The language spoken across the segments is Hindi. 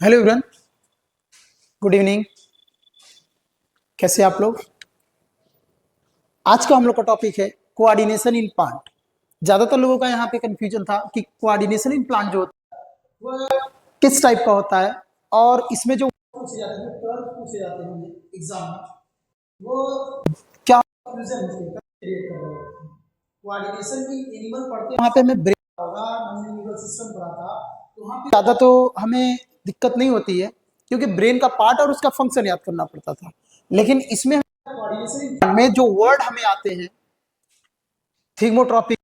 Hello everyone, good evening. कैसे आप लोग? आज का हम लोग का टॉपिक है कोऑर्डिनेशन इन प्लांट। ज्यादातर लोगों का यहाँ पे कंफ्यूजन था कि कोऑर्डिनेशन इन प्लांट जो होता है वो किस टाइप का होता है, और इसमें जो पूछे जाते हैं, कर्व पूछे जाते हैं एग्जाम में, वो क्या कंफ्यूजन क्रिएट कर रहे हैं। कोऑर्डिनेशन इन एनिमल पढ़ते वहाँ पे हमें ब्रेन होगा, हमने न्यूरल सिस्टम पढ़ा था, तो वहाँ पे ज्यादा तो हमें दिक्कत नहीं होती है क्योंकि ब्रेन का पार्ट और उसका फंक्शन याद करना पड़ता था। लेकिन इसमें कोऑर्डिनेशन में जो वर्ड हमें आते हैं, थिग्मोट्रॉपिक,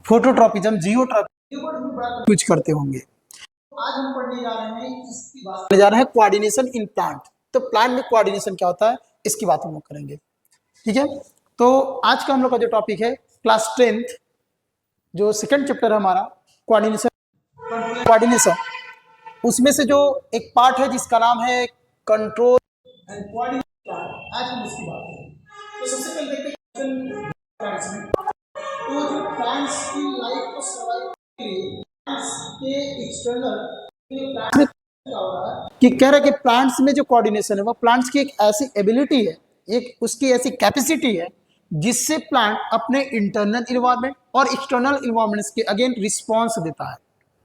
फोटोट्रॉपिज्म, जियोट्रॉपिक, ये वर्ड हम बड़ा यूज करते होंगे। आज हम पढ़ने जा रहे हैं, इसकी बात करने जा रहे हैं कोऑर्डिनेशन इन प्लांट। तो प्लांट में कोऑर्डिनेशन क्या होता है, इसकी बात हम लोग करेंगे। ठीक है, तो आज का हम लोग का जो टॉपिक है क्लास 10th जो सेकंड चैप्टर है हमारा कोऑर्डिनेशन, उसमें से जो एक पार्ट है जिसका नाम है कंट्रोल एंड कोऑर्डिनेशन। आज हम उसकी बात करेंगे। तो सबसे पहले देखते हैं तो जो प्लांट्स की लाइफ को सर्वाइव के लिए प्लांट्स के एक्सटर्नल प्लांट्स में क्या हो रहा है कि कह रहे हैं कि प्लांट्स में जो कोऑर्डिनेशन है वो प्लांट्स की एक ऐसी एबिलिटी है, एक उसकी ऐसी कैपेसिटी है जिससे प्लांट अपने इंटरनल इन्वायरमेंट और एक्सटर्नल इन्वायरमेंट्स के अगेंस्ट रिस्पॉन्स देता है।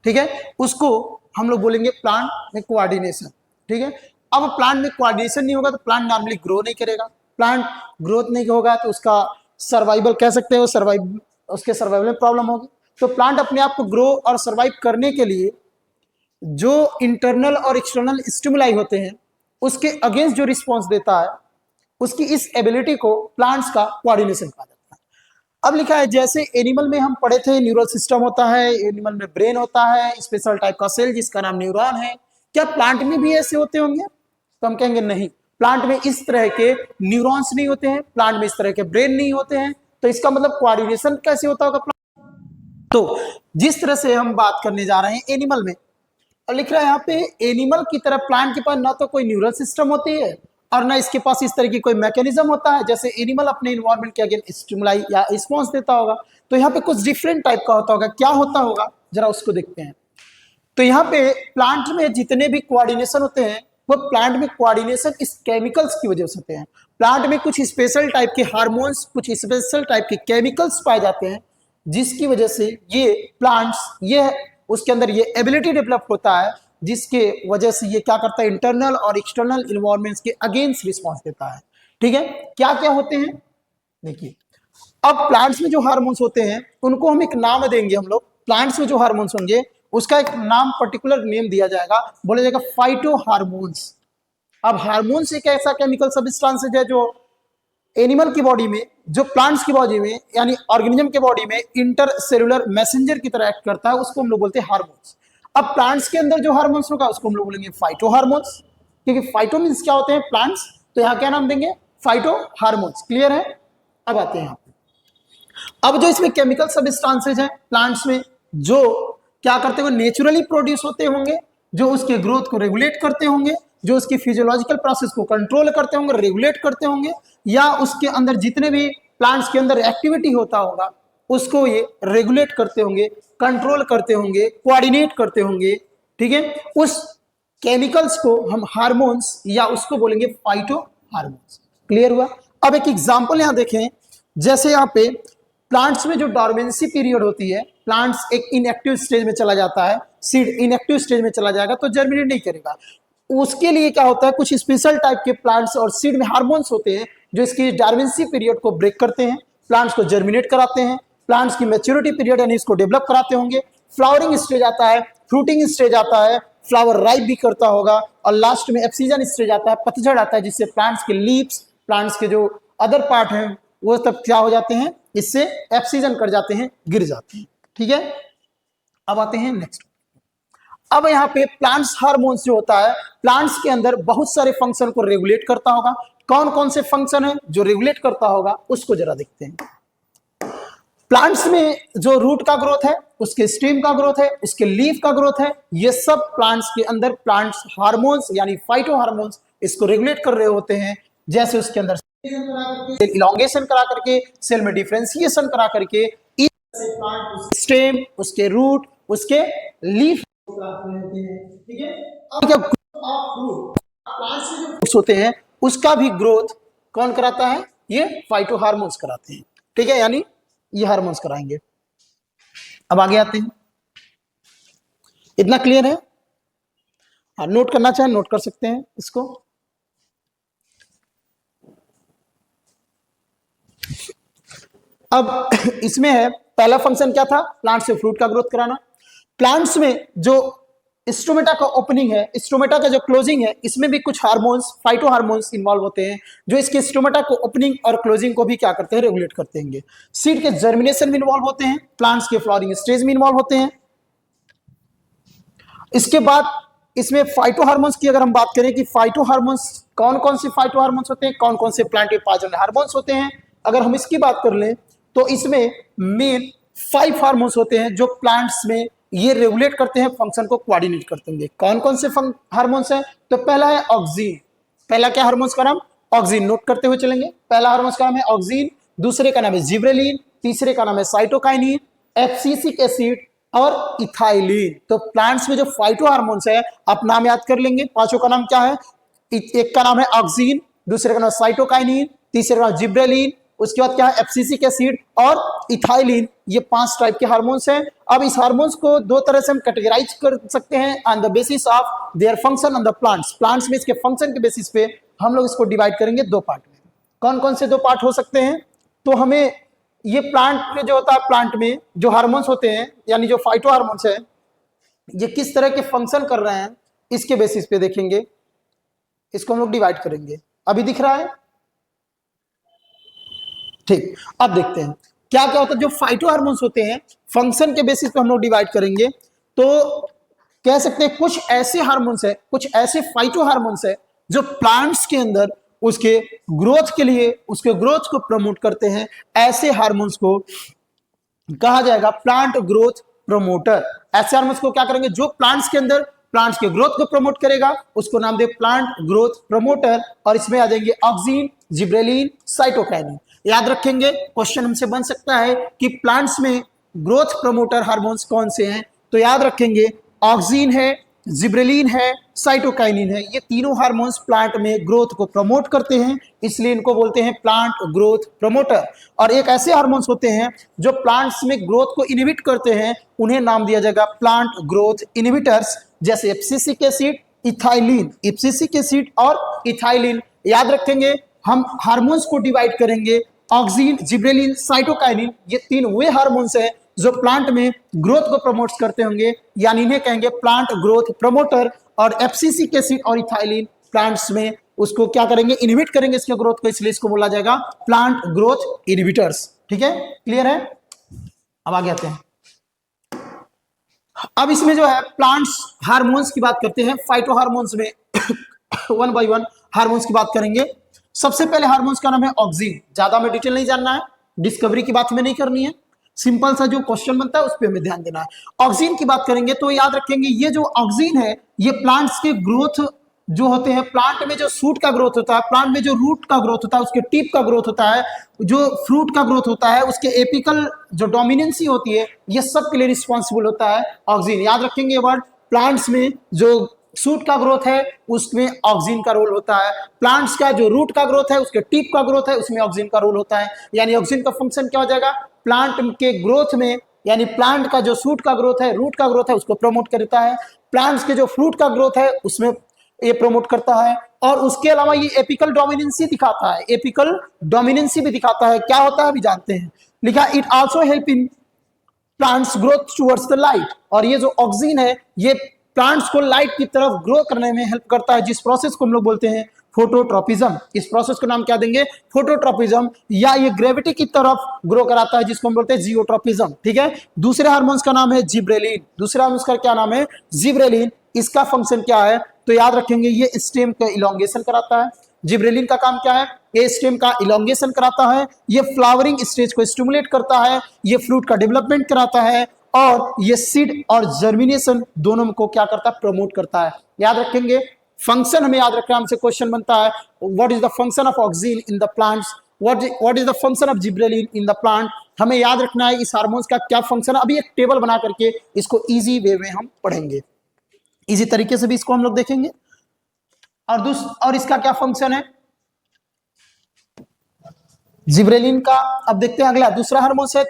ठीक है, उसको हम लोग बोलेंगे प्लांट में कोऑर्डिनेशन। ठीक है, अब प्लांट में कोऑर्डिनेशन नहीं होगा तो प्लांट नॉर्मली ग्रो नहीं करेगा। प्लांट ग्रोथ नहीं होगा तो उसका सर्वाइवल कह सकते हो, उसके सर्वाइवल में प्रॉब्लम होगी। तो प्लांट अपने आप को ग्रो और सर्वाइव करने के लिए जो इंटरनल और एक्सटर्नल स्टिमुलाई होते हैं उसके अगेंस्ट जो रिस्पॉन्स देता है, उसकी इस एबिलिटी को प्लांट्स का कोऑर्डिनेशन कहा जाता है। अब लिखा है जैसे एनिमल में हम पढ़े थे न्यूरल सिस्टम होता है, एनिमल में ब्रेन होता है, स्पेशल टाइप का सेल जिसका नाम न्यूरॉन है। क्या प्लांट में भी ऐसे होते होंगे? तो हम कहेंगे नहीं, प्लांट में इस तरह के न्यूरॉन्स नहीं होते हैं, प्लांट में इस तरह के ब्रेन नहीं होते हैं। तो इसका मतलब कोऑर्डिनेशन कैसे होता होगा प्लांट? तो जिस तरह से हम बात करने जा रहे हैं एनिमल में, और लिख रहा है यहाँ पे एनिमल की तरह प्लांट के पास ना तो कोई न्यूरल सिस्टम होती है और ना इसके पास इस तरह की कोई मैकेनिज्म होता है जैसे एनिमल अपने इन्वायरमेंट के अगेंस्ट स्टिमुलाई या रिस्पॉन्स देता होगा। तो यहाँ पे कुछ डिफरेंट टाइप का होता होगा। क्या होता होगा जरा उसको देखते हैं। तो यहाँ पे प्लांट में जितने भी कोऑर्डिनेशन होते हैं वो प्लांट में कोऑर्डिनेशन इस केमिकल्स की वजह से होते हैं। प्लांट में कुछ स्पेशल टाइप के हार्मोन्स, कुछ स्पेशल टाइप के केमिकल्स पाए जाते हैं जिसकी वजह से ये प्लांट्स, ये उसके अंदर ये एबिलिटी डेवलप होता है जिसके वजह से ये क्या करता है, इंटरनल और एक्सटर्नल इन्वायरमेंट्स के अगेंस्ट रिस्पॉन्स देता है। ठीक है, क्या क्या होते हैं देखिए। अब प्लांट्स में जो हार्मोन्स होते हैं उनको हम एक नाम देंगे। हम लोग प्लांट्स में जो हार्मोन्स होंगे उसका एक नाम, पर्टिकुलर नेम दिया जाएगा, बोला जाएगा फाइटो हार्मोन्स। अब हार्मोन्स एक ऐसा केमिकल सब्सटेंस है जो एनिमल की बॉडी में, जो प्लांट्स की बॉडी में यानी ऑर्गेनिज्म के बॉडी में इंटर सेलुलर मैसेंजर की तरह एक्ट करता है, उसको हम लोग बोलते हैं हार्मोन्स। अब प्लांट्स के अंदर जो हार्मोन्स होगा उसको हम लोग बोलेंगे फाइटो हार्मोन्स, क्योंकि फाइटो मीन्स क्या होते हैं, प्लांट्स। तो यहाँ क्या नाम देंगे, फाइटो हार्मोन्स। क्लियर है? अब आते हैं यहाँ पे, अब जो इसमें केमिकल सब्सटेंसेज हैं प्लांट्स में जो क्या करते हुए नेचुरली प्रोड्यूस होते होंगे, जो उसके ग्रोथ को रेगुलेट करते होंगे, जो उसकी फिजियोलॉजिकल प्रोसेस को कंट्रोल करते होंगे, रेगुलेट करते होंगे, या उसके अंदर जितने भी प्लांट्स के अंदर एक्टिविटी होता होगा उसको ये रेगुलेट करते होंगे, कंट्रोल करते होंगे, कोऑर्डिनेट करते होंगे। ठीक है, उस केमिकल्स को हम हार्मोन्स या उसको बोलेंगे फाइटो हार्मोन्स। क्लियर हुआ? अब एक एग्जांपल यहां देखें, जैसे यहाँ पे प्लांट्स में जो डॉर्मेंसी पीरियड होती है, प्लांट्स एक इनएक्टिव स्टेज में चला जाता है, सीड इनएक्टिव स्टेज में चला जाएगा तो जर्मिनेट नहीं करेगा। उसके लिए क्या होता है, कुछ स्पेशल टाइप के प्लांट्स और सीड में हार्मोन्स होते हैं जो इसकी डॉर्मेंसी पीरियड को ब्रेक करते हैं, प्लांट्स को जर्मिनेट कराते हैं, प्लांट्स की मैच्योरिटी पीरियड यानी इसको डेवलप कराते होंगे, फ्लावरिंग स्टेज आता है, फ्रूटिंग स्टेज आता है, फ्लावर राइप भी करता होगा, और लास्ट में ऑक्सीजन स्टेज आता है, पतझड़ आता है, जिससे प्लांट्स के लीव्स, प्लांट्स के जो अदर पार्ट हैं वो सब क्या हो जाते हैं, इससे ऑक्सीजन कर जाते हैं, गिर जाते हैं। ठीक है, अब आते हैं नेक्स्ट। अब यहाँ पे प्लांट्स हार्मोन्स जो होता है, प्लांट्स के अंदर बहुत सारे फंक्शन को रेगुलेट करता होगा। कौन कौन से फंक्शन है जो रेगुलेट करता होगा उसको जरा देखते हैं। प्लांट्स में जो रूट का ग्रोथ है, उसके स्टेम का ग्रोथ है, उसके लीफ का ग्रोथ है, ये सब प्लांट्स के अंदर प्लांट्स हार्मोन्स यानी फाइटो हार्मोन्स इसको रेगुलेट कर रहे होते हैं। जैसे उसके अंदर इलॉन्गेशन करा करके, सेल में डिफरेंशिएशन करा करके, स्टेम, उसके रूट, उसके लीफ। ठीक है, क्या प्लांट्स में जो फ्रूट्स होते हैं उसका भी ग्रोथ कौन कराता है? ये फाइटो हार्मोन्स कराते हैं, ठीक है, यानी ये हार्मोन्स कराएंगे। अब आगे आते हैं, इतना क्लियर है? हाँ, नोट करना चाहे नोट कर सकते हैं इसको। अब इसमें है, पहला फंक्शन क्या था? प्लांट से फ्रूट का ग्रोथ कराना। प्लांट्स में जो स्टोमेटा का ओपनिंग है, स्टोमेटा का जो क्लोजिंग है, इसमें भी कुछ हार्मोन्स, फाइटो हार्मोन्स इन्वॉल्व होते हैं जो इसके स्टोमेटा को ओपनिंग और क्लोजिंग को भी क्या करते हैं? रेगुलेट करते हैं। सीड के जर्मिनेशन में इन्वॉल्व होते हैं, प्लांट्स के फ्लावरिंग स्टेज में इन्वॉल्व होते हैं। इसके बाद इसमें फाइटो हार्मोन्स की अगर हम बात करें कि फाइटो हार्मोन्स कौन कौन से फाइटो हार्मोन्स होते हैं, कौन कौन से प्लांट पाजन हार्मोन्स होते हैं, अगर हम इसकी बात कर लें तो इसमें मेन 5 हार्मोन्स होते हैं जो प्लांट्स में ये रेगुलेट करते हैं, फंक्शन को कोऑर्डिनेट करते हैं। कौन कौन से हार्मोन्स हैं? तो पहला है ऑक्सीन। पहला क्या हार्मोन्स का नाम? ऑक्सीन। नोट करते हुए चलेंगे। पहला हार्मोन्स का नाम है ऑक्सीन, दूसरे का नाम है जिब्रेलिन, तीसरे का नाम है साइटोकाइनिन, एब्सिसिक एसिड और इथाइलिन। तो प्लांट्स में जो फाइटो हार्मोन्स है आप नाम याद कर लेंगे। पांचों का नाम क्या है? एक का नाम है ऑक्सीन, दूसरे का नाम साइटोकाइनिन, तीसरे का नाम जिब्रेलिन, उसके बाद क्या है? एब्सिसिक एसिड और इथाइलिन। ये 5 टाइप के हार्मोन्स हैं। अब इस हार्मोन्स को 2 तरह से हम कैटेगराइज कर सकते हैं on the basis of their function on the plants. Plants में इसके फंक्शन के बेसिस पे हम लोग इसको डिवाइड करेंगे 2 पार्ट में। कौन कौन से 2 पार्ट हो सकते हैं? तो हमें ये प्लांट में जो होता है, प्लांट में जो हार्मोन्स होते हैं यानी जो फाइटो हार्मोन्स है, ये किस तरह के फंक्शन कर रहे हैं इसके बेसिस पे देखेंगे, इसको हम लोग डिवाइड करेंगे। अभी दिख रहा है? ठीक, अब देखते हैं क्या क्या होता है। जो फाइटो हार्मोन्स होते हैं फंक्शन के बेसिस पे हम लोग डिवाइड करेंगे। तो कह सकते हैं कुछ ऐसे हार्मोन्स है, कुछ ऐसे फाइटो हार्मोन्स है जो प्लांट्स के अंदर उसके ग्रोथ के लिए, उसके ग्रोथ को प्रमोट करते हैं। ऐसे हार्मोन्स को कहा जाएगा प्लांट ग्रोथ प्रमोटर। ऐसे हार्मोन्स को क्या करेंगे? जो प्लांट्स के अंदर प्लांट्स के ग्रोथ को प्रमोट करेगा उसको नाम दे प्लांट ग्रोथ प्रमोटर। और इसमें आ जाएंगे ऑक्सीन, जिब्रेलिन, साइटोकाइनिन। याद रखेंगे, क्वेश्चन हमसे बन सकता है कि प्लांट्स में ग्रोथ प्रमोटर हार्मोन्स कौन से हैं। तो याद रखेंगे ऑक्सीन है, जिब्रेलिन है, साइटोकाइनिन है। ये तीनों हार्मोन्स प्लांट में ग्रोथ को प्रमोट करते हैं, इसलिए इनको बोलते हैं प्लांट ग्रोथ प्रमोटर। और एक ऐसे हार्मोन्स होते हैं जो प्लांट्स में ग्रोथ को इनहिबिट करते हैं, उन्हें नाम दिया जाएगा प्लांट ग्रोथ इनहिबिटर्स, जैसे abscisic acid, ethylene. Abscisic acid और इथाइलिन याद रखेंगे। हम हार्मोन्स को डिवाइड करेंगे ऑक्सीन, जिब्रेलिन, साइटोकाइनिन। ये 3 वे हार्मोन्स हैं जो प्लांट में ग्रोथ को प्रमोट करते होंगे, यानी इन्हें कहेंगे प्लांट ग्रोथ प्रमोटर। और एब्सिसिक एसिड और इथाइलिन प्लांट्स में उसको क्या करेंगे? इनहिबिट करेंगे इसके ग्रोथ को, इसलिए इसको बोला जाएगा प्लांट ग्रोथ इनहिबिटर्स। ठीक है, क्लियर है? अब आगे आते हैं। अब इसमें जो है प्लांट्स हार्मोन्स की बात करते हैं। फाइटो हार्मोन्स में 1 बाय 1 हार्मोन्स की बात करेंगे। सबसे पहले हार्मोन्स का नाम है ऑक्सीन। ज्यादा में डिटेल नहीं जानना है, डिस्कवरी की बात हमें नहीं करनी है, सिंपल सा जो क्वेश्चन बनता है उस पर हमें ध्यान देना है। ऑक्सीन की बात करेंगे तो याद रखेंगे ये जो ऑक्सीन है ये प्लांट्स के ग्रोथ जो होते हैं, प्लांट में जो शूट का ग्रोथ होता है, प्लांट में जो रूट का ग्रोथ होता है, उसके टिप का ग्रोथ होता है, जो फ्रूट का ग्रोथ होता है, उसके एपिकल जो डोमिनेंसी होती है, ये सब के लिए रिस्पॉन्सिबल होता है ऑक्सीन। याद रखेंगे ये वर्ड। प्लांट्स में जो शूट का ग्रोथ है उसमें ऑक्सीन का रोल होता है, प्लांट्स का जो रूट का ग्रोथ है, उसके टिप का ग्रोथ है, उसमें ऑक्सीन का रोल होता है। यानी ऑक्सीन का फंक्शन क्या हो जाएगा? प्लांट के ग्रोथ में, यानी प्लांट का जो शूट का ग्रोथ है, रूट का ग्रोथ है, उसको प्रमोट करता है। प्लांट्स के जो फ्रूट का ग्रोथ है उसमें ये प्रमोट करता है। और उसके अलावा ये एपिकल डोमिनेंसी दिखाता है, एपिकल डोमिनेंसी भी दिखाता है। क्या होता है अभी जानते हैं। लिखा it also help in plants growth towards the light. और ये जो ऑक्सीन है ये प्लांट्स को लाइट की तरफ ग्रो करने में हेल्प करता है, जिस प्रोसेस को हम लोग बोलते हैं फोटोट्रोपिज्म। इस प्रोसेस को नाम क्या देंगे? फोटोट्रोपिज्म। या ये ग्रेविटी की तरफ ग्रो कराता है जिसको हम बोलते हैं जियोट्रोपिज्म। ठीक है। दूसरे हार्मोन्स का नाम है जिब्रेलिन। दूसरे हार्मोन्स का क्या नाम है? जिब्रेलिन। इसका फंक्शन क्या है? तो याद रखेंगे ये स्टेम का इलोंगेशन कराता है। जिब्रेलिन का काम क्या है? ये स्टेम का इलोंगेशन कराता है, ये फ्लावरिंग स्टेज को स्टिमुलेट करता है, ये फ्रूट का डेवलपमेंट कराता है, और ये सीड और जर्मिनेशन दोनों को क्या करता है? प्रमोट करता है। याद रखेंगे फंक्शन हमें याद रखना, हमसे क्वेश्चन बनता है what is the function of oxygen in the plants, what is the function of gibberellin in the plant. हमें याद रखना है इस हार्मोन्स का क्या फंक्शन है। अभी एक टेबल बना करके इसको इजी वे में हम पढ़ेंगे। इसी तरीके से भी इसको हम लोग देखेंगे। और इसका क्या फंक्शन है जिब्रेलिन का। अब देखते हैं अगला दूसरा हार्मोन्स है,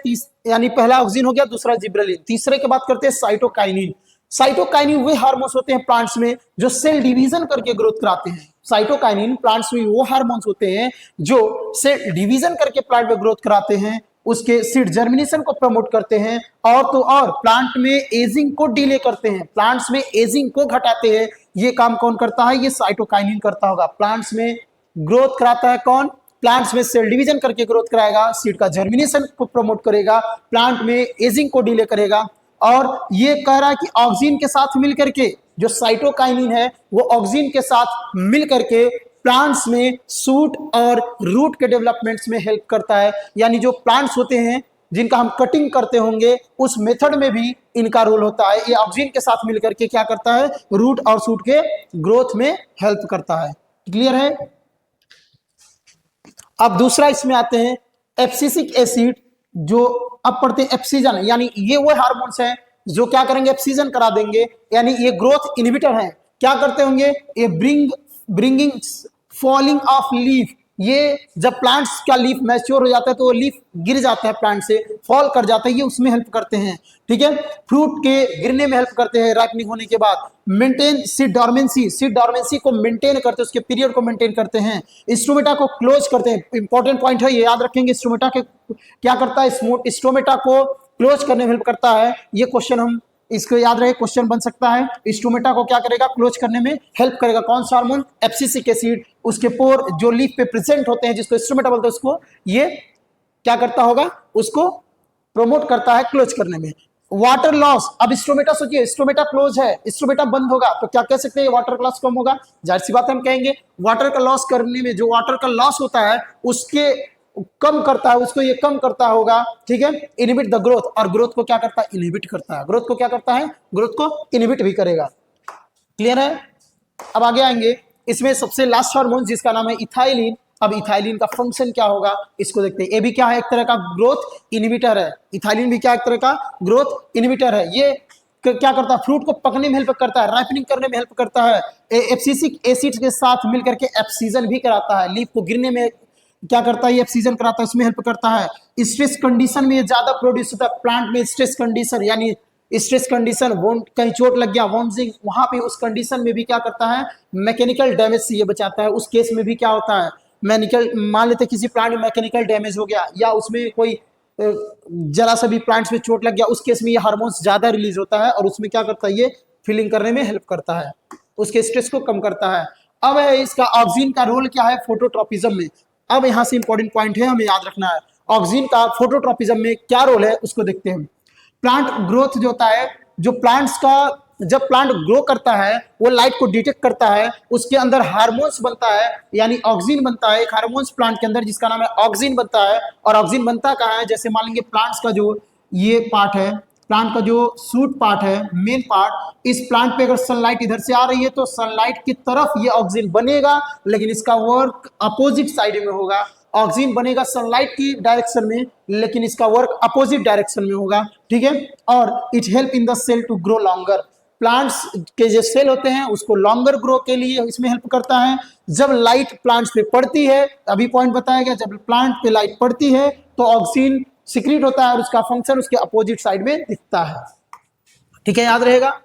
यानी पहला ऑक्सिन हो गया, दूसरा जिब्रेलिन। तीसरे की बात करते हैं साइटोकाइनिन। साइटोकाइनिन वे हार्मोन्स होते हैं प्लांट्स में जो सेल डिवीजन करके ग्रोथ कराते हैं। साइटोकाइनिन प्लांट्स में वो हार्मोन्स होते हैं जो सेल डिवीजन करके प्लांट में ग्रोथ कराते हैं, उसके सीड जर्मिनेशन को प्रमोट करते हैं, और तो और प्लांट में एजिंग को डिले करते हैं, प्लांट्स में एजिंग को घटाते हैं। ये काम कौन करता है, ये साइटोकाइनिन करता होगा। प्लांट्स में ग्रोथ कराता है कौन, प्लांट्स में सेल डिवीजन करके ग्रोथ कराएगा, सीड का जर्मिनेशन को प्रमोट करेगा, प्लांट में एजिंग को डिले करेगा। और ये कह रहा है कि ऑक्सिन के साथ मिलकर के जो साइटोकाइनिन है वो ऑक्सिन के साथ मिलकर के प्लांट्स में सूट और रूट के डेवलपमेंट्स में हेल्प करता है। यानी जो प्लांट्स होते हैं जिनका हम कटिंग करते होंगे उस मेथड में भी इनका रोल होता है। ये ऑक्सिन के साथ मिलकर के क्या करता है, रूट और सूट के ग्रोथ में हेल्प करता है। क्लियर है। अब दूसरा इसमें आते हैं एब्सिसिक एसिड, जो अब पढ़ते हैं एब्सिजन, यानी ये वो हार्मोन्स हैं जो क्या करेंगे, एब्सिजन करा देंगे, यानी ये ग्रोथ इनहिबिटर हैं। क्या करते होंगे, ये ब्रिंगिंग फॉलिंग ऑफ लीफ, ये जब प्लांट्स का लीफ मैच्योर हो जाता है तो वो लीफ गिर जाता है, प्लांट से फॉल कर जाता है, ये उसमें हेल्प करते हैं। ठीक है, फ्रूट के गिरने में हेल्प करते हैं राइपनिंग होने के बाद। मेंटेन सीड डॉर्मेंसी को मेंटेन करते हैं, उसके पीरियड को मेंटेन करते हैं। स्टोमेटा को क्लोज करते हैं, इंपॉर्टेंट पॉइंट है ये, याद रखेंगे। स्टोमेटा के क्या करता है, स्टोमेटा को क्लोज करने में हेल्प करता है। ये क्वेश्चन हम इसको याद रहे, क्वेश्चन बन सकता है। स्टोमेटा को क्या करेगा, क्लोज करने में हेल्प करेगा। कौन सा हार्मोन, एब्सिसिक एसिड। उसके पोर जो लीफ पे प्रेजेंट होते हैं जिसको स्टोमेटा बोलते हैं, उसको ये क्या करता होगा, उसको प्रमोट करता है क्लोज करने में। वाटर लॉस, अब स्टोमेटा सोचिए, स्टोमेटा क्लोज है, स्टोमेटा बंद होगा तो क्या कह सकते हैं, वाटर का लॉस कम होगा। जाहिर सी बात है हम कहेंगे वाटर का लॉस करने में, जो वाटर का लॉस होता है उसके कम करता है, उसको ये कम करता होगा। ठीक है, इनहिबिट द ग्रोथ, और ग्रोथ को क्या करता है, इनहिबिट करता है। ग्रोथ को क्या करता है, ग्रोथ को इनहिबिट भी करेगा। क्लियर है। अब आगे आएंगे, इसमें सबसे लास्ट हार्मोन जिसका नाम है इथाइलिन। अब इथाइलिन का फंक्शन क्या होगा इसको देखते हैं। ये भी क्या है, एक तरह का ग्रोथ इनहिबिटर है। इथाइलिन भी क्या एक तरह का ग्रोथ इनहिबिटर है। ये क्या करता है, फ्रूट को पकने में हेल्प करता है, राइपनिंग करने में हेल्प करता है। एब्सिसिक एसिड के साथ मिलकर के एब्सिजन भी कराता है, लीफ को गिरने में क्या करता है, ये ऑक्सीजन कराता है, उसमें हेल्प करता है। स्ट्रेस कंडीशन में ये ज्यादा प्रोड्यूस होता है प्लांट में। स्ट्रेस कंडीशन यानी स्ट्रेस कंडीशन, कहीं चोट लग गया, वॉन्जिंग, वहां पे उस कंडीशन में भी क्या करता है, मैकेनिकल डैमेज से ये बचाता है। उस केस में भी क्या होता है, मान लेते किसी प्लांट में मैकेनिकल डैमेज हो गया या उसमें कोई जरा सा भी प्लांट्स में चोट लग गया, उस केस में ये हार्मोन्स ज्यादा रिलीज होता है और उसमें क्या करता है, ये फीलिंग करने में हेल्प करता है, उसके स्ट्रेस को कम करता है। अब इसका ऑक्सिन का रोल क्या है फोटोट्रॉपिज्म में। अब यहां से इंपॉर्टेंट पॉइंट है, हमें याद रखना है ऑक्सिन का फोटोट्रॉपिज्म में क्या रोल है उसको देखते हैं। प्लांट ग्रोथ जो होता है, जो प्लांट्स का जब प्लांट ग्रो करता है वो लाइट को डिटेक्ट करता है, उसके अंदर हार्मोन्स बनता है, यानी ऑक्सिन बनता है। एक हार्मोन्स प्लांट के अंदर जिसका नाम है ऑक्सिन बनता है। और ऑक्सिन बनता कहाँ है, जैसे मान लेंगे प्लांट्स का जो ये पार्ट है, प्लांट का जो सूट पार्ट है, मेन पार्ट, इस प्लांट पे अगर सनलाइट इधर से आ रही है तो सनलाइट की तरफ ये ऑक्सिन बनेगा, लेकिन इसका वर्क अपोजिट साइड में होगा। ऑक्सिन बनेगा सनलाइट की डायरेक्शन में, लेकिन इसका वर्क अपोजिट डायरेक्शन में होगा। ठीक है, और it help in the cell to grow longer. Plants के जो सेल होते हैं उसको लॉन्गर ग्रो के लिए इसमें हेल्प करता है। जब लाइट प्लांट्स पे पड़ती है, अभी पॉइंट बताया गया, जब प्लांट पे लाइट पड़ती है तो ऑक्सिन सिक्रीट होता है और उसका फंक्शन उसके अपोजिट साइड में दिखता है। ठीक है, याद रहेगा।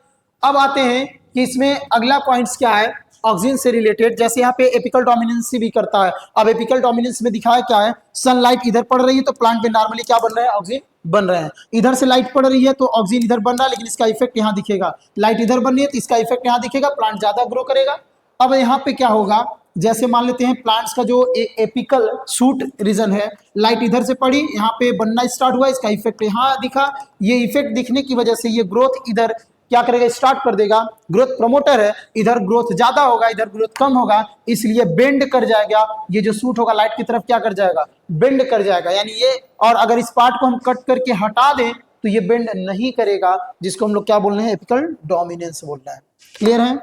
अब आते हैं कि इसमें अगला पॉइंट्स क्या है ऑक्सिन से रिलेटेड। जैसे यहाँ पे एपिकल डोमिनेंस भी करता है। अब एपिकल डोमिनेंस में दिखाया क्या है, सनलाइट इधर पड़ रही है तो प्लांट में नॉर्मली क्या बन रहा है, ऑक्सिन बन रहे हैं। इधर से लाइट पड़ रही है तो ऑक्सिन इधर बन रहा है, लेकिन इसका इफेक्ट यहाँ दिखेगा। लाइट इधर बन रही है तो इसका इफेक्ट यहाँ दिखेगा, प्लांट ज्यादा ग्रो करेगा। अब यहाँ पे क्या होगा, जैसे मान लेते हैं प्लांट्स का जो एपिकल शूट रीजन है, लाइट इधर से पड़ी, यहाँ पे बनना स्टार्ट हुआ, इसका इफेक्ट यहाँ दिखा। ये इफेक्ट दिखने की वजह से ये ग्रोथ इधर क्या करेगा, स्टार्ट कर देगा। ग्रोथ प्रमोटर है, इधर ग्रोथ ज्यादा होगा, इधर ग्रोथ कम होगा, इसलिए बेंड कर जाएगा। ये जो सूट होगा लाइट की तरफ क्या कर जाएगा, बेंड कर जाएगा, यानी ये। और अगर इस पार्ट को हम कट करके हटा दें तो ये बेंड नहीं करेगा, जिसको हम लोग क्या बोल रहे हैं, एपिकल डोमिनेंस बोल रहे हैं। क्लियर है।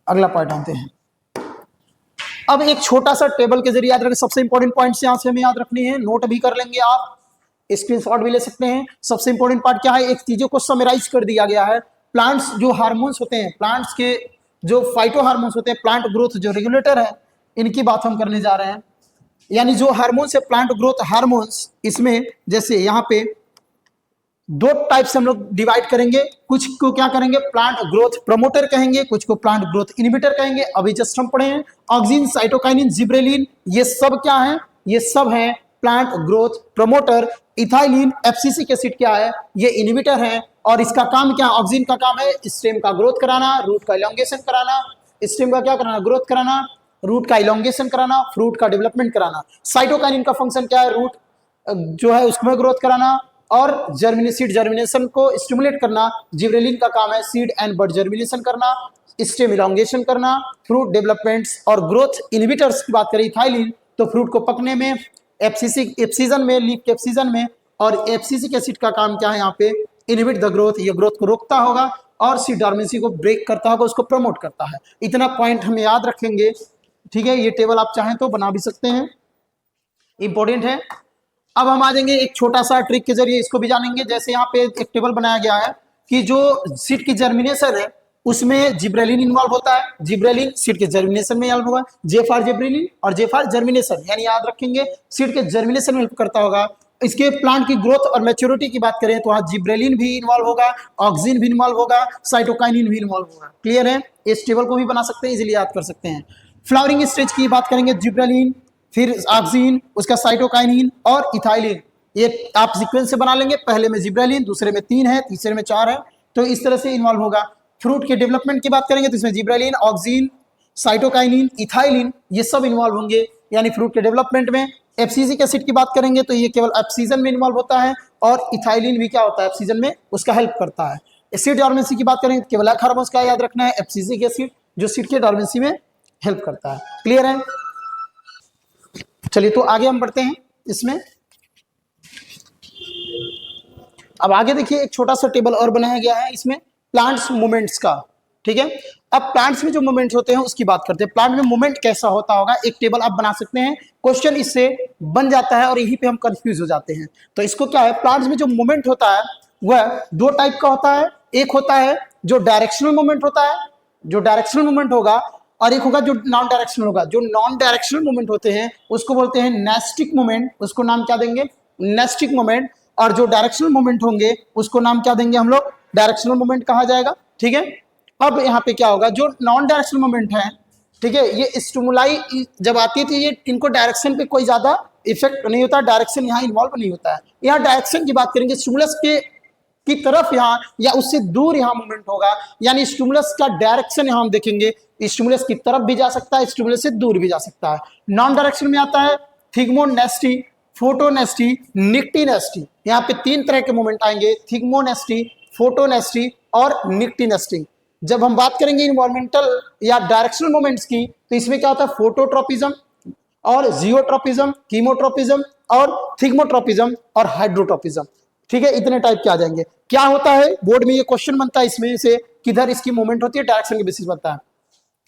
अगला पॉइंट आते हैं। अब एक छोटा सा टेबल के जरिए याद रखें, सबसे इंपॉर्टेंट पॉइंट्स यहां से हमें याद रखनी है, नोट भी कर लेंगे आप, स्क्रीनशॉट भी ले सकते हैं। सबसे इंपॉर्टेंट पार्ट क्या है, एक चीजों को समराइज कर दिया गया है। प्लांट्स जो हार्मोन्स होते हैं, प्लांट्स के जो फाइटो हार्मोन्स होते हैं, प्लांट ग्रोथ जो रेगुलेटर है, इनकी बात हम करने जा रहे हैं। यानी जो हार्मोन्स है प्लांट ग्रोथ हार्मोन्स, इसमें जैसे यहाँ पे दो टाइप से हम लोग डिवाइड करेंगे। कुछ को क्या करेंगे, प्लांट ग्रोथ प्रमोटर कहेंगे, कुछ को प्लांट ग्रोथ इनहिबिटर कहेंगे। अभी जस्ट हम पढ़े हैं ऑक्सिन, साइटोकाइनिन, जिब्रेलिन, ये सब क्या है, ये सब है plant growth promoter. Ethylene FCC acid क्या है, ये इनहिबिटर है। और इसका काम क्या, ऑक्सिन का काम है स्टेम का ग्रोथ कराना, रूट का इलोंगेशन कराना। स्टेम का क्या कराना, ग्रोथ कराना, रूट का इलोंगेशन कराना, फ्रूट का डेवलपमेंट कराना। साइटोकाइनिन का फंक्शन क्या है, रूट जो है उसमें ग्रोथ कराना और सीड जर्मिनेशन को स्टिमुलेट करना। जिब्रेलिन का काम है सीड एंड बड जर्मिनेशन करना, स्टेम इलोंगेशन करना, फ्रूट डेवलपमेंट्स। और ग्रोथ इनहिबिटर्स की बात करें इथाइलिन, तो फ्रूट को पकने में, एप्सीजन में, लीफ के एप्सीजन में। और एफसीसी एसिड का काम क्या है यहाँ पे, इनहिबिट द ग्रोथ, ये ग्रोथ को रोकता होगा और सीड डॉर्मेंसी को ब्रेक करता होगा, उसको प्रमोट करता है। इतना पॉइंट हम याद रखेंगे, ठीक है। ये टेबल आप चाहें तो बना भी सकते हैं, इंपॉर्टेंट है। अब हम आ जाएंगे एक छोटा सा ट्रिक के जरिए, इसको भी जानेंगे। जैसे यहाँ पे एक टेबल बनाया गया है कि जो सीड की जर्मिनेशन है उसमें जिब्रेलिन इन्वॉल्व होता है, जिब्रेलिन सीड के जर्मिनेशन में इन्वॉल्व होगा, जे फॉर जिब्रेलिन और जे फॉर जर्मिनेशन, यानी याद रखेंगे सीड के जर्मिनेशन में हेल्प करता होगा। इसके प्लांट की ग्रोथ और मैच्योरिटी की बात करें तो वहां जिब्रेलिन भी इन्वॉल्व होगा, ऑक्सिन भी इन्वॉल्व होगा, साइटोकाइनिन भी इन्वॉल्व होगा। क्लियर है, इस टेबल को भी बना सकते हैं, इजीली याद कर सकते हैं। फ्लावरिंग स्टेज की बात करेंगे, जिब्रेलिन, फिर ऑक्सिन, उसका साइटोकाइनिन और इथाइलिन, ये आप सीक्वेंस से बना लेंगे। पहले में जिब्रेलिन, दूसरे में 3 है, तीसरे में 4 है, तो इस तरह से इन्वॉल्व होगा। फ्रूट के डेवलपमेंट की बात करेंगे तो इसमें जिब्रेलिन, ऑक्सिन, साइटोकाइनिन, इथाइलिन, ये सब इन्वॉल्व होंगे यानी फ्रूट के डेवलपमेंट में। एफसीसी एसिड की बात करेंगे तो ये केवल एप्सीजन में इन्वॉल्व होता है और इथाइलिन भी क्या होता है, एप्सीजन में उसका हेल्प करता है। एसिड डॉर्मेंसी की बात करेंगे तो केवल एक हार्मोन का याद रखना है, एफसीसी एसिड, जो सीड के डॉर्मेंसी में हेल्प करता है। क्लियर है, चलिए तो आगे हम बढ़ते हैं इसमें। अब आगे देखिए एक छोटा सा टेबल और बनाया गया है इसमें प्लांट्स मूवमेंट्स का, ठीक है। अब प्लांट्स में जो मूवमेंट्स होते हैं उसकी बात करते हैं। प्लांट में मूवमेंट कैसा होता होगा, एक टेबल आप बना सकते हैं, क्वेश्चन इससे बन जाता है और यहीं पे हम कंफ्यूज हो जाते हैं। तो इसको क्या है, प्लांट्स में जो मूवमेंट होता है वह दो टाइप का होता है। एक होता है जो डायरेक्शनल मूवमेंट होता है, जो डायरेक्शनल मूवमेंट होगा, और एक होगा जो नॉन डायरेक्शनल होगा। जो नॉन डायरेक्शनल मूवमेंट होते हैं उसको बोलते हैं नेस्टिक मूवमेंट, उसको नाम क्या देंगे, नेस्टिक मूवमेंट। और जो डायरेक्शनल मूवमेंट होंगे उसको नाम क्या देंगे हम लोग, डायरेक्शनल मूवमेंट कहा जाएगा, ठीक है। अब यहाँ पे क्या होगा, जो नॉन डायरेक्शनल मूवमेंट है, ठीक है, ये स्टिमुलाई जब आती है तो ये इनको डायरेक्शन पे कोई ज्यादा इफेक्ट नहीं होता, डायरेक्शन यहाँ इन्वॉल्व नहीं होता है। यहाँ डायरेक्शन की बात करेंगे, स्टिमुलस के की तरफ यहाँ या उससे दूर यहाँ मूवमेंट होगा, यानी स्टिमुलस का डायरेक्शन यहाँ हम देखेंगे, स्टिमुलस की तरफ भी जा सकता है, स्टिमुलस से दूर भी जा सकता है। नॉन डायरेक्शन में आता है थिग्मोनेस्टी, फोटोनेस्टी, निक्टिनेस्टी। यहाँ पे 3 तरह के मूवमेंट आएंगे, थिग्मोनेस्टी, फोटोनेस्टी और निक्टिनेस्टी। जब हम बात करेंगे इन्वायरमेंटल या डायरेक्शनल मूवमेंट्स की तो इसमें क्या होता है, फोटोट्रोपिज्म और जियोट्रोपिज्म, कीमोट्रोपिज्म और थिग्मोट्रोपिज्म और हाइड्रोट्रोपिज्म, ठीक है। इतने टाइप के आ जाएंगे। क्या होता है, बोर्ड में ये क्वेश्चन बनता है इसमें से, किधर इसकी मूवमेंट होती है, डायरेक्शन के बेसिस बनता है।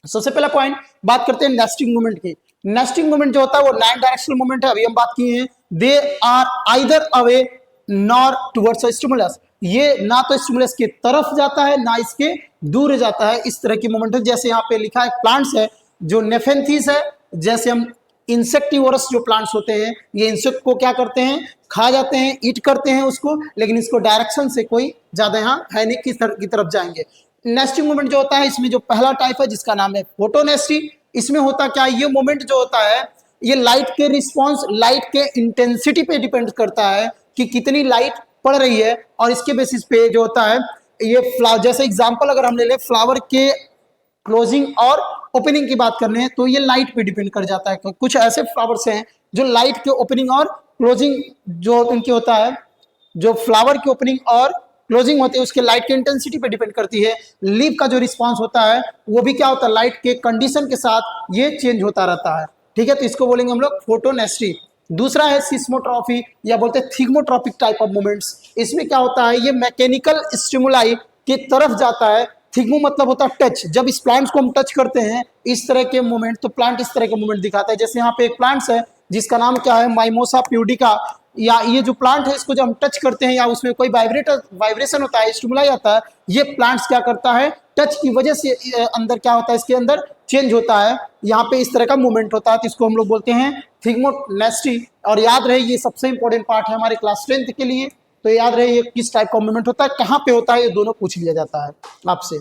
सबसे पहला पॉइंट बात करते हैं नेस्टिंग मूवमेंट की। नेस्टिंग मूवमेंट जो होता है वो नॉन डायरेक्शनल मूवमेंट है, अभी हम बात किए हैं। They are either away nor towards a stimulus, ये ना तो स्टिमुलस की तरफ जाता है ना इसके दूर जाता है, इस तरह की मूवमेंट है। जैसे यहाँ पे लिखा है प्लांट्स है जो नेफेंथीस है, जैसे हम इंसेक्टिवोरस जो प्लांट्स होते हैं ये इंसेक्ट को क्या करते हैं, खा जाते हैं, ईट करते हैं उसको, लेकिन इसको डायरेक्शन से कोई ज्यादा यहाँ है नहीं की तरफ जाएंगे। नेस्टिंग मूवमेंट जो होता है इसमें जो पहला टाइप है जिसका नाम है फोटोनेस्टी, इसमें होता क्या है, ये मूवमेंट जो होता है ये लाइट के रिस्पॉन्स, लाइट के इंटेंसिटी पे डिपेंड करता है कि कितनी लाइट पड़ रही है, और इसके बेसिस पे जो होता है ये जैसे एग्जांपल अगर हम ले लें फ्लावर के क्लोजिंग और ओपनिंग की बात कर रहे हैं तो ये लाइट पे डिपेंड कर जाता है। कुछ ऐसे फ्लावर्स हैं जो लाइट के ओपनिंग और क्लोजिंग जो उनकी होता है, जो फ्लावर की ओपनिंग और क्लोजिंग होती है उसके लाइट के इंटेंसिटी पे डिपेंड करती है। लीफ का जो रिस्पांस होता है वो भी क्या होता है, लाइट के कंडीशन के साथ ये चेंज होता रहता है, ठीक है। तो इसको बोलेंगे हम लोग फोटोनेस्टी। दूसरा है सिस्मोट्रॉफी या बोलते हैं थिग्मोट्रॉपिक टाइप ऑफ मूवमेंट्स। इसमें क्या होता है, ये मैकेनिकल स्टिमुलाई की तरफ जाता है। थिग्मो मतलब होता है टच, जब इस प्लांट्स को हम टच करते हैं इस तरह के मूवमेंट, तो प्लांट इस तरह के मूवमेंट दिखाता है। जैसे यहाँ पे एक प्लांट्स है जिसका नाम क्या है, माइमोसा प्यूडिका, या ये जो प्लांट है इसको जब हम टच करते हैं या उसमें कोई वाइब्रेशन होता है, स्टिमुलाई आता है, ये प्लांट्स क्या करता है, टच की वजह से अंदर क्या होता है, इसके अंदर चेंज होता है, यहाँ पे इस तरह का मूवमेंट होता है, तो इसको हम लोग बोलते हैं थिग्मोनेस्टी। और याद रहे ये सबसे इंपॉर्टेंट पार्ट है हमारे क्लास 10th के लिए, तो याद रहे ये किस टाइप का मूवमेंट होता है, कहाँ पे होता है, ये दोनों पूछ लिया जाता है आपसे।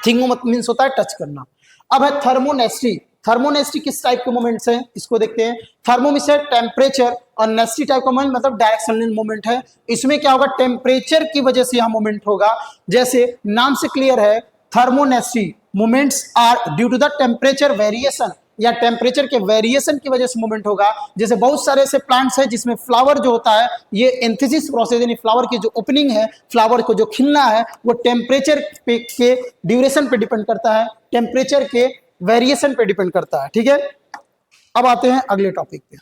थिग्मो मीन्स होता है टच करना। अब है थर्मोनेस्टी। थर्मोनेस्टी किस टाइप के मोमेंट्स हैं इसको देखते हैं। थर्मो मीन्स है टेम्परेचर और नेस्टी टाइप का मोमेंट मतलब डायरेक्शनल मोमेंट है। इसमें क्या होगा, टेम्परेचर की वजह से यह मोमेंट होगा। जैसे नाम से क्लियर है, thermonasty moments are due to the temperature variation, या टेम्परेचर के वेरिएशन की वजह से मूवमेंट होगा। जैसे बहुत सारे ऐसे प्लांट्स हैं जिसमें फ्लावर जो होता है ये एंथीसिस प्रोसेस, यानी फ्लावर की जो ओपनिंग है, फ्लावर को जो खिलना है, वो टेम्परेचर के ड्यूरेशन पे डिपेंड करता है, टेम्परेचर के वेरिएशन पे डिपेंड करता है। ठीक है, अब आते हैं अगले टॉपिक पे।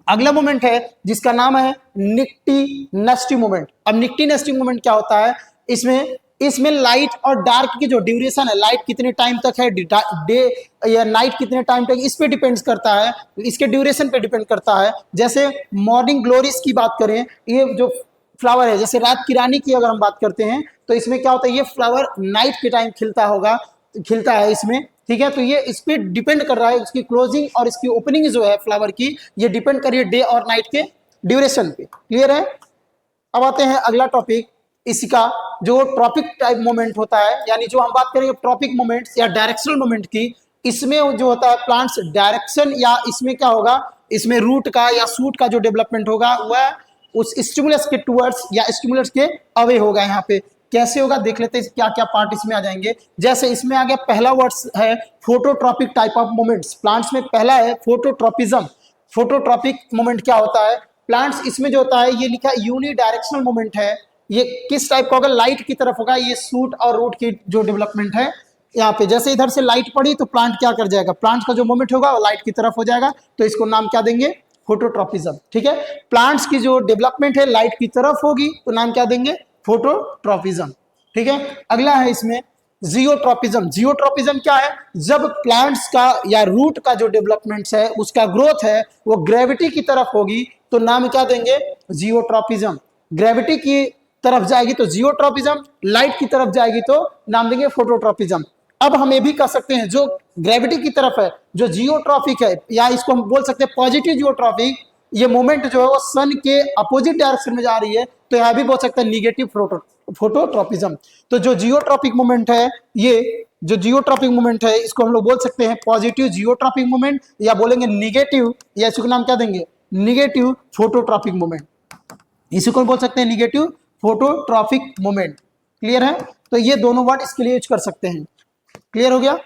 अगला मोमेंट है जिसका नाम है निक्टी नेस्टी मोमेंट। अब निक्टी नेस्टी मोमेंट क्या होता है, इसमें लाइट और डार्क की जो ड्यूरेशन है, लाइट कितने टाइम तक है, डे या नाइट कितने टाइम तक, इस पे डिपेंड्स करता है, इसके ड्यूरेशन पे डिपेंड करता है। जैसे मॉर्निंग ग्लोरीज की बात करें, ये जो फ्लावर है, जैसे रात की रानी की अगर हम बात करते हैं, तो इसमें क्या होता है, ये फ्लावर नाइट के टाइम खिलता है इसमें। ठीक है, तो ये इस पे डिपेंड कर रहा है, इसकी क्लोजिंग और इसकी ओपनिंग जो है फ्लावर की, ये डिपेंड कर रही है डे और नाइट के ड्यूरेशन पे। क्लियर है। अब आते हैं अगला टॉपिक, इसका जो ट्रॉपिक टाइप मोमेंट होता है, यानी जो हम बात करेंगे ट्रॉपिक मोमेंट्स या डायरेक्शनल मोमेंट की, इसमें जो होता है प्लांट्स डायरेक्शन, या इसमें क्या होगा, इसमें रूट का या सूट का जो डेवलपमेंट होगा वह उस स्टिमुलस के टुवर्ड्स या स्टिमुलस के अवे होगा। यहाँ पे कैसे होगा देख लेते हैं, क्या क्या पार्ट इसमें आ जाएंगे। जैसे इसमें आ गया पहला वर्ड्स है phototropic type of moments. Plants में पहला है फोटोट्रॉपिज्म। फोटोट्रॉपिक मोमेंट क्या होता है, प्लांट्स इसमें जो होता है, ये लिखा यूनि डायरेक्शनल मोमेंट है। ये किस टाइप का होगा, लाइट की तरफ होगा। ये सूट और रूट की जो डेवलपमेंट है, यहाँ पे जैसे इधर से लाइट पड़ी तो प्लांट क्या कर जाएगा, प्लांट का जो मोमेंट होगा वो लाइट की तरफ हो जाएगा, तो इसको नाम क्या देंगे, फोटोट्रॉपिज्म। ठीक है, प्लांट्स की जो डेवलपमेंट है लाइट की तरफ होगी तो नाम क्या देंगे, फोटोट्रॉपिज्म। ठीक है, अगला है इसमें जियोट्रॉपिज्म। जियोट्रॉपिज्म क्या है, जब प्लांट्स का या रूट का जो डेवलपमेंट है, उसका ग्रोथ है, वो ग्रेविटी की तरफ होगी तो नाम क्या देंगे, जियोट्रॉपिज्म। ग्रेविटी की तरफ जाएगी तो जियोट्रॉपिज्म, लाइट की तरफ जाएगी तो नाम देंगे फोटोट्रॉपिज्म। अब हम ये भी कह सकते हैं, जो ग्रेविटी की तरफ है, जो जियोट्रॉपिक है, या इसको हम बोल सकते हैं पॉजिटिव जियोट्रॉपिक, ये मोमेंट जो है वो सन के अपोजिट डायरेक्शन में जा रही है, तो यह भी बोल सकते हैं निगेटिव फोटोट्रॉपिज्म। तो जो जियोट्रॉपिक मोमेंट है, ये जो जियोट्रॉपिक मोमेंट है, इसको हम लोग बोल सकते हैं पॉजिटिव जियोट्रॉपिक मोमेंट, या बोलेंगे निगेटिव, या इसको नाम क्या देंगे, निगेटिव फोटोट्रॉपिक मोमेंट। इसको बोल सकते हैं निगेटिव फोटोट्रॉपिक मोमेंट। क्लियर है, तो ये दोनों वर्ड इसके लिए यूज कर सकते हैं। क्लियर हो गया।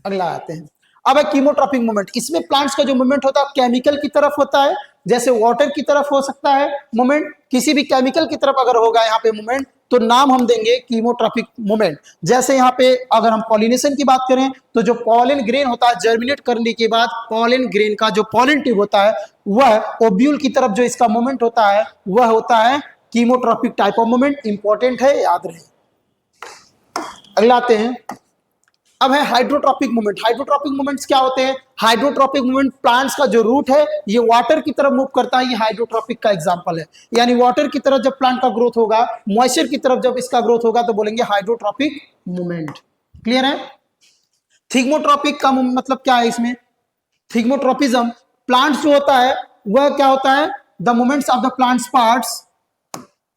अगला आते हैं, अब है कीमोट्रॉपिक मोमेंट। इसमें प्लांट्स का जो मोमेंट होता है केमिकल की तरफ होता है, जैसे वाटर की तरफ हो सकता है मोमेंट, किसी भी केमिकल की तरफ अगर होगा यहाँ पे मोमेंट, तो नाम हम देंगे कीमोट्रॉपिक मोमेंट। जैसे यहाँ पे अगर हम पॉलिनेशन की बात करें, तो जो पॉलन ग्रेन होता है, जर्मिनेट करने के बाद पॉलन ग्रेन का जो पॉलन ट्यूब होता है, वह ओब्यूल की तरफ जो इसका मोमेंट होता है, वह होता है chemotropic type of moment. Important है, याद रहे। अगला आते हैं, अब है हाइड्रोट्रॉपिक मूवमेंट। हाइड्रोट्रॉपिक मूवमेंट्स क्या होते हैं, हाइड्रोट्रॉपिक मूवमेंट प्लांट्स का जो रूट है ये वाटर की तरफ मूव करता है, ये हाइड्रोट्रॉपिक का एग्जांपल है। यानी वाटर की तरफ जब प्लांट का ग्रोथ होगा, मॉइस्चर की तरफ जब इसका ग्रोथ होगा, तो बोलेंगे हाइड्रोट्रॉपिक मूवमेंट। क्लियर है। थिग्मोट्रॉपिक का मतलब क्या है, इसमें थिग्मोट्रॉपिज्म, प्लांट्स जो होता है वह क्या होता है, the movements of the plants parts,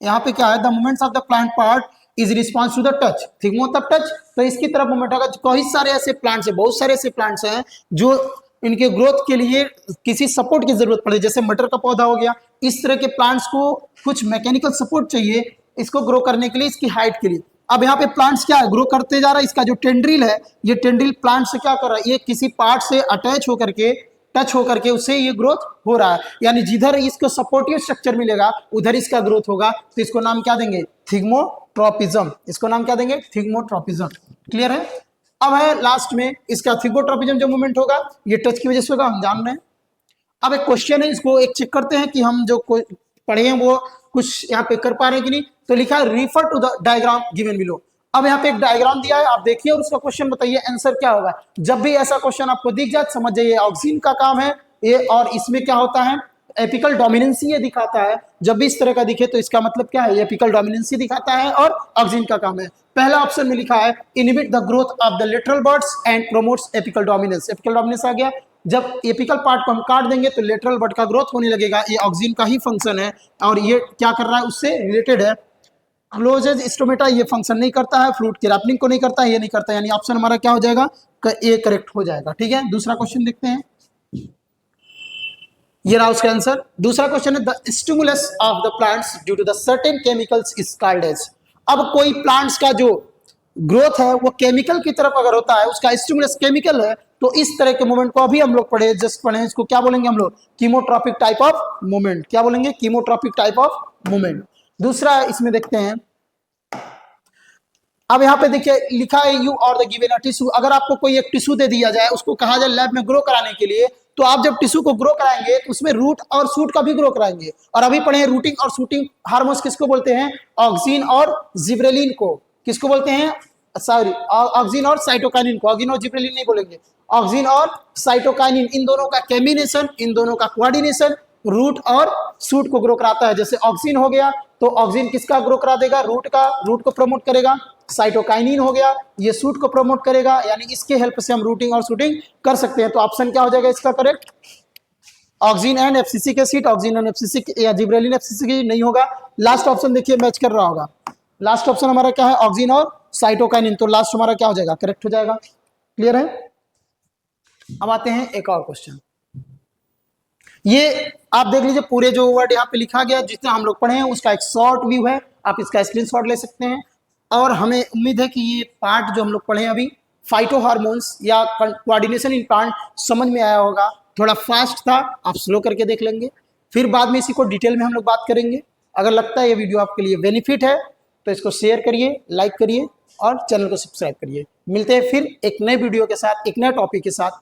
यहाँ पे क्या है, the movements of the plant part is response to the touch. Thigmo तब टच, तो इसकी तरफ मूवमेंट होगा। कई सारे ऐसे प्लांट्स हैं, बहुत सारे ऐसे प्लांट्स हैं जो इनके ग्रोथ के लिए किसी सपोर्ट की जरूरत पड़े, जैसे मटर का पौधा हो गया। इस तरह के प्लांट्स को कुछ मैकेनिकल सपोर्ट चाहिए इसको ग्रो करने के लिए, इसकी हाइट के लिए। अब यहाँ पे प्लांट्स क्या है, ग्रो करते जा रहा है, इसका जो टेंड्रिल है, ये टेंड्रिल प्लांट से क्या कर रहा है, ये किसी पार्ट से अटैच होकर के, टच होकर के उससे ये ग्रोथ हो रहा है। यानी जिधर इसको सपोर्टिव स्ट्रक्चर मिलेगा उधर इसका ग्रोथ होगा, तो इसको नाम क्या देंगे, थिग्मोट्रॉपिज्म। इसको नाम क्या देंगे, थिग्मोट्रॉपिज्म। क्लियर है। अब है लास्ट में इसका थिग्मोट्रॉपिज्म जो मूवमेंट होगा, ये टच की वजह से होगा, हम जान रहे हैं। अब एक क्वेश्चन है, इसको एक चेक करते हैं कि हम जो पढ़े हैं वो कुछ यहाँ पे कर पा रहे हैं कि नहीं। तो लिखा है refer to the diagram given below. अब यहाँ पे एक डायग्राम दिया है, आप देखिए और उसका क्वेश्चन बताइए आंसर क्या होगा। जब भी ऐसा क्वेश्चन आपको दिख जाए समझ जाइए ऑक्सीजन का काम है ये, और इसमें क्या होता है, एपिकल डोमिनेंसी ये दिखाता है। जब भी इस तरह का दिखे तो इसका मतलब क्या है, ये एपिकल डोमिनेंसी दिखाता है और ऑक्सिन का काम है। पहला ऑप्शन में लिखा है inhibit the growth of the lateral birds and promotes apical dominance. Apical dominance आ गया, जब एपिकल पार्ट को हम काट देंगे तो लेटरल बर्ड का ग्रोथ होने लगेगा, ये ऑक्सिन का ही फंक्शन है और ये क्या कर रहा है, उससे रिलेटेड है। क्लोजेज स्टोमेटा ये फंक्शन नहीं करता है, फ्लूइड क्रैपलिंग को नहीं करता है, ये नहीं करता है, यानी ऑप्शन हमारा क्या हो जाएगा, ए करेक्ट हो जाएगा। ठीक है, दूसरा क्वेश्चन देखते हैं, ये रहा उसका आंसर। दूसरा क्वेश्चन है the stimulus of the plants due to the certain chemicals is called as. अब कोई प्लांट्स का जो ग्रोथ है वो केमिकल की तरफ अगर होता है, उसका स्टिमुलस केमिकल है, तो इस तरह के मूवमेंट को अभी हम लोग पढ़े, जस्ट पढ़े, इसको क्या बोलेंगे हम लोग, कीमोट्रॉपिक टाइप ऑफ मूवमेंट। क्या बोलेंगे, कीमोट्रॉपिक टाइप ऑफ मूवमेंट। दूसरा इसमें देखते हैं, अब यहाँ पे देखिए लिखा है यू और द गिवन अ टिश्यू। अगर आपको कोई एक टिश्यू दे दिया जाए, उसको कहा जाए लैब में ग्रो कराने के लिए, तो आप जब टिश्यू को ग्रो कराएंगे तो उसमें रूट और शूट का भी ग्रो कराएंगे। और अभी पढ़े हैं रूटिंग और शूटिंग हार्मोन्स किसको बोलते हैं, ऑक्सिन और जिब्रेलिन को। किसको बोलते हैं, सॉरी, ऑक्सिन और साइटोकाइनिन को। ऑक्सिन और जिब्रेलिन नहीं बोलेंगे, ऑक्सिन और साइटोकाइनिन, इन दोनों का केमिनेशन, इन दोनों का कोऑर्डिनेशन रूट और शूट को ग्रो कराता है। जैसे ऑक्सिन हो गया तो ऑक्सिन किसका ग्रो करा देगा, रूट का, रूट को प्रमोट करेगा। साइटोकाइनिन हो गया, ये शूट को प्रमोट करेगा, यानी इसके हेल्प से हम रूटिंग और शूटिंग कर सकते हैं। तो ऑप्शन क्या हो जाएगा इसका करेक्ट, ऑक्सिन एंड एफसीसी के सीट, ऑक्सिन एंड एफसीसी या जिब्रेलिन एफसीसी की नहीं होगा। लास्ट ऑप्शन देखिए मैच कर रहा होगा, लास्ट ऑप्शन हमारा क्या है, ऑक्सिन और साइटोकाइनिन, तो लास्ट हमारा क्या हो जाएगा, करेक्ट हो जाएगा। क्लियर है। अब आते हैं एक और क्वेश्चन, ये आप देख लीजिए पूरे जो वर्ड यहाँ पे लिखा गया, जितना हम लोग पढ़े हैं उसका एक शॉर्ट व्यू है, आप इसका स्क्रीनशॉट ले सकते हैं। और हमें उम्मीद है कि ये पार्ट जो हम लोग पढ़े हैं अभी, फाइटो हार्मोन्स या कोऑर्डिनेशन इन प्लांट, समझ में आया होगा। थोड़ा फास्ट था, आप स्लो करके देख लेंगे, फिर बाद में इसी को डिटेल में हम लोग बात करेंगे। अगर लगता है ये वीडियो आपके लिए बेनिफिट है तो इसको शेयर करिए, लाइक करिए और चैनल को सब्सक्राइब करिए। मिलते हैं फिर एक नए वीडियो के साथ, एक नए टॉपिक के साथ।